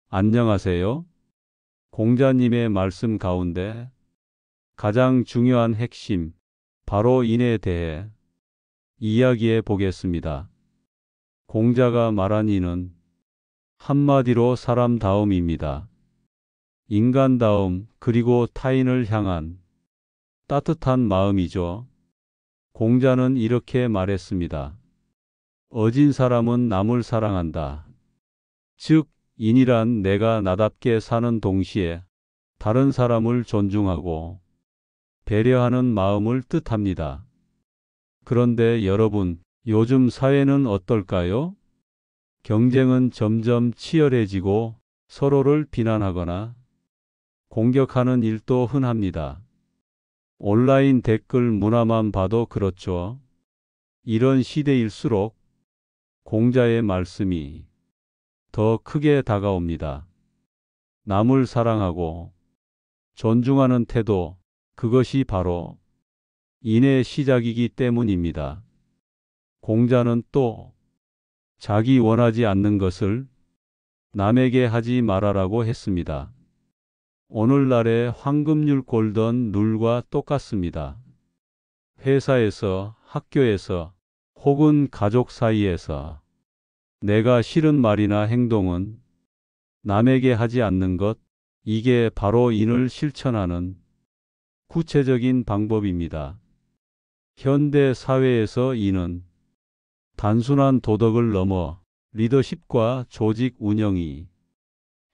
안녕하세요. 공자님의 말씀 가운데 가장 중요한 핵심, 바로 인에 대해 이야기해 보겠습니다. 공자가 말한 인은 한마디로 사람다움입니다. 인간다움, 그리고 타인을 향한 따뜻한 마음이죠. 공자는 이렇게 말했습니다. 어진 사람은 남을 사랑한다. 즉, 인이란 내가 나답게 사는 동시에 다른 사람을 존중하고 배려하는 마음을 뜻합니다. 그런데 여러분, 요즘 사회는 어떨까요? 경쟁은 점점 치열해지고 서로를 비난하거나 공격하는 일도 흔합니다. 온라인 댓글 문화만 봐도 그렇죠. 이런 시대일수록 공자의 말씀이 더 크게 다가옵니다. 남을 사랑하고 존중하는 태도, 그것이 바로 인의 시작이기 때문입니다. 공자는 또 자기 원하지 않는 것을 남에게 하지 말아라고 했습니다. 오늘날의 황금률 골든 룰과 똑같습니다. 회사에서, 학교에서, 혹은 가족 사이에서 내가 싫은 말이나 행동은 남에게 하지 않는 것, 이게 바로 인을 실천하는 구체적인 방법입니다. 현대 사회에서 인은 단순한 도덕을 넘어 리더십과 조직 운영이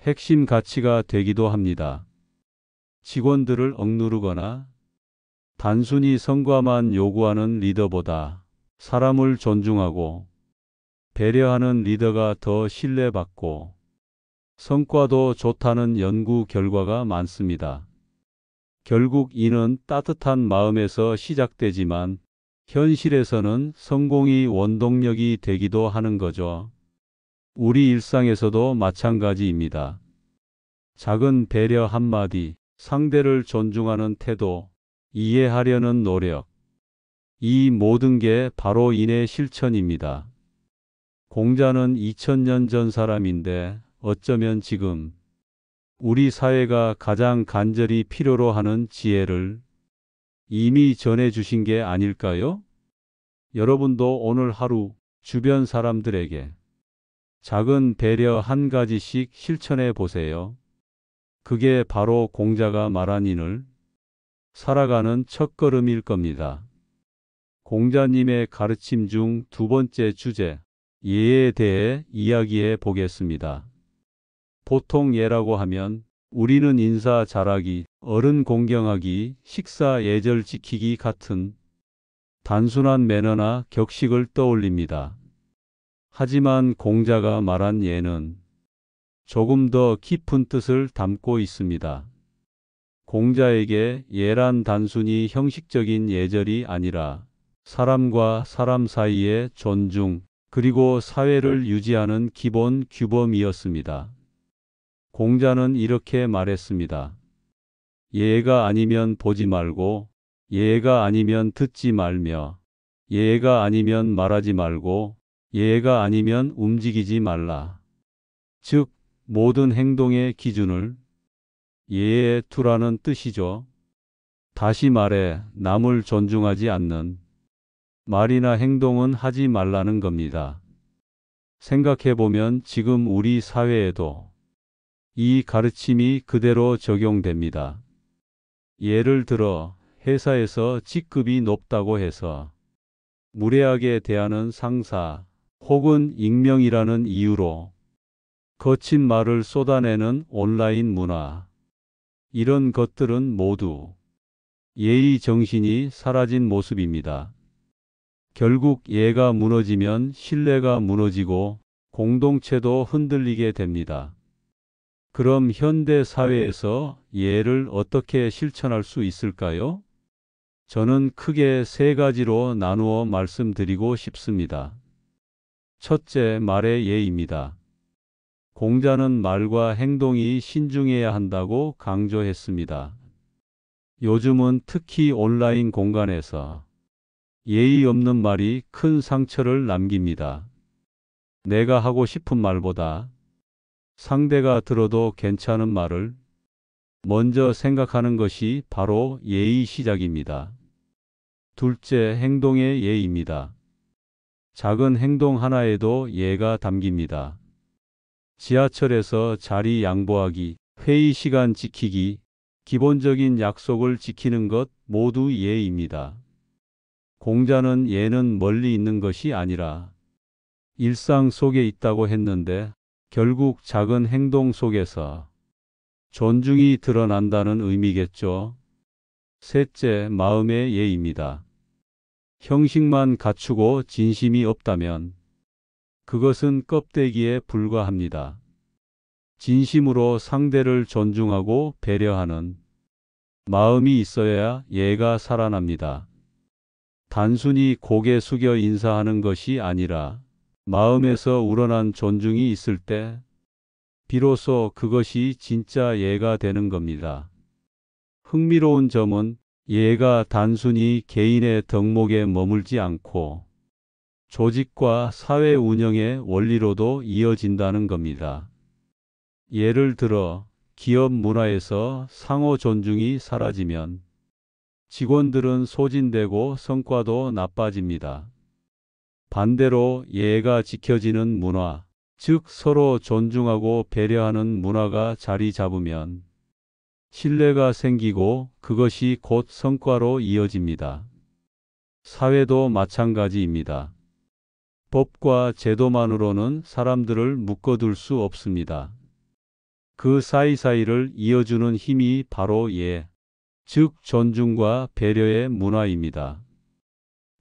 핵심 가치가 되기도 합니다. 직원들을 억누르거나 단순히 성과만 요구하는 리더보다 사람을 존중하고 배려하는 리더가 더 신뢰받고 성과도 좋다는 연구 결과가 많습니다. 결국 인은 따뜻한 마음에서 시작되지만 현실에서는 성공이 원동력이 되기도 하는 거죠. 우리 일상에서도 마찬가지입니다. 작은 배려 한마디, 상대를 존중하는 태도, 이해하려는 노력, 이 모든 게 바로 인의 실천입니다. 공자는 2000년 전 사람인데 어쩌면 지금 우리 사회가 가장 간절히 필요로 하는 지혜를 이미 전해주신 게 아닐까요? 여러분도 오늘 하루 주변 사람들에게 작은 배려 한 가지씩 실천해 보세요. 그게 바로 공자가 말한 인을 살아가는 첫걸음일 겁니다. 공자님의 가르침 중 두 번째 주제, 예에 대해 이야기해 보겠습니다. 보통 예라고 하면 우리는 인사 잘하기, 어른 공경하기, 식사 예절 지키기 같은 단순한 매너나 격식을 떠올립니다. 하지만 공자가 말한 예는 조금 더 깊은 뜻을 담고 있습니다. 공자에게 예란 단순히 형식적인 예절이 아니라 사람과 사람 사이의 존중, 그리고 사회를 유지하는 기본 규범이었습니다. 공자는 이렇게 말했습니다. 예가 아니면 보지 말고, 예가 아니면 듣지 말며, 예가 아니면 말하지 말고, 예가 아니면 움직이지 말라. 즉, 모든 행동의 기준을 예에 두라는 뜻이죠. 다시 말해, 남을 존중하지 않는 말이나 행동은 하지 말라는 겁니다. 생각해보면 지금 우리 사회에도 이 가르침이 그대로 적용됩니다. 예를 들어 회사에서 직급이 높다고 해서 무례하게 대하는 상사 혹은 익명이라는 이유로 거친 말을 쏟아내는 온라인 문화, 이런 것들은 모두 예의 정신이 사라진 모습입니다. 결국 예가 무너지면 신뢰가 무너지고 공동체도 흔들리게 됩니다. 그럼 현대 사회에서 예를 어떻게 실천할 수 있을까요? 저는 크게 세 가지로 나누어 말씀드리고 싶습니다. 첫째, 말의 예입니다. 공자는 말과 행동이 신중해야 한다고 강조했습니다. 요즘은 특히 온라인 공간에서 예의 없는 말이 큰 상처를 남깁니다. 내가 하고 싶은 말보다 상대가 들어도 괜찮은 말을 먼저 생각하는 것이 바로 예의 시작입니다. 둘째, 행동의 예입니다. 작은 행동 하나에도 예가 담깁니다. 지하철에서 자리 양보하기, 회의 시간 지키기, 기본적인 약속을 지키는 것 모두 예입니다. 공자는 예는 멀리 있는 것이 아니라 일상 속에 있다고 했는데 결국 작은 행동 속에서 존중이 드러난다는 의미겠죠. 셋째, 마음의 예입니다. 형식만 갖추고 진심이 없다면 그것은 껍데기에 불과합니다. 진심으로 상대를 존중하고 배려하는 마음이 있어야 예가 살아납니다. 단순히 고개 숙여 인사하는 것이 아니라 마음에서 우러난 존중이 있을 때 비로소 그것이 진짜 예가 되는 겁니다. 흥미로운 점은 예가 단순히 개인의 덕목에 머물지 않고 조직과 사회 운영의 원리로도 이어진다는 겁니다. 예를 들어 기업 문화에서 상호 존중이 사라지면 직원들은 소진되고 성과도 나빠집니다. 반대로 예가 지켜지는 문화, 즉 서로 존중하고 배려하는 문화가 자리 잡으면 신뢰가 생기고 그것이 곧 성과로 이어집니다. 사회도 마찬가지입니다. 법과 제도만으로는 사람들을 묶어둘 수 없습니다. 그 사이사이를 이어주는 힘이 바로 예, 즉 존중과 배려의 문화입니다.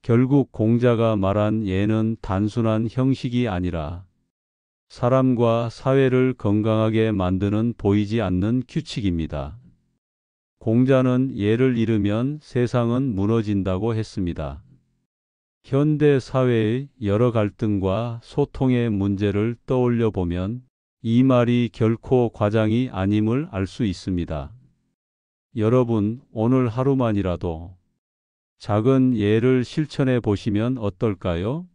결국 공자가 말한 예는 단순한 형식이 아니라 사람과 사회를 건강하게 만드는 보이지 않는 규칙입니다. 공자는 예를 잃으면 세상은 무너진다고 했습니다. 현대 사회의 여러 갈등과 소통의 문제를 떠올려 보면 이 말이 결코 과장이 아님을 알 수 있습니다. 여러분, 오늘 하루만이라도 작은 예를 실천해 보시면 어떨까요?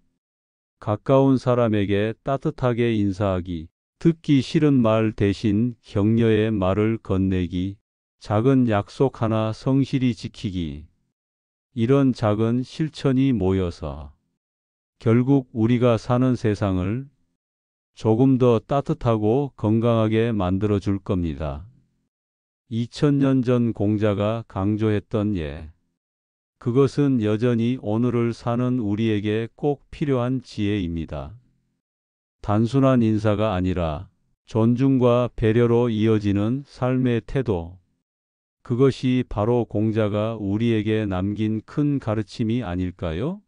가까운 사람에게 따뜻하게 인사하기, 듣기 싫은 말 대신 격려의 말을 건네기, 작은 약속 하나 성실히 지키기. 이런 작은 실천이 모여서 결국 우리가 사는 세상을 조금 더 따뜻하고 건강하게 만들어 줄 겁니다. 2000년 전 공자가 강조했던 예. 그것은 여전히 오늘을 사는 우리에게 꼭 필요한 지혜입니다. 단순한 인사가 아니라 존중과 배려로 이어지는 삶의 태도. 그것이 바로 공자가 우리에게 남긴 큰 가르침이 아닐까요?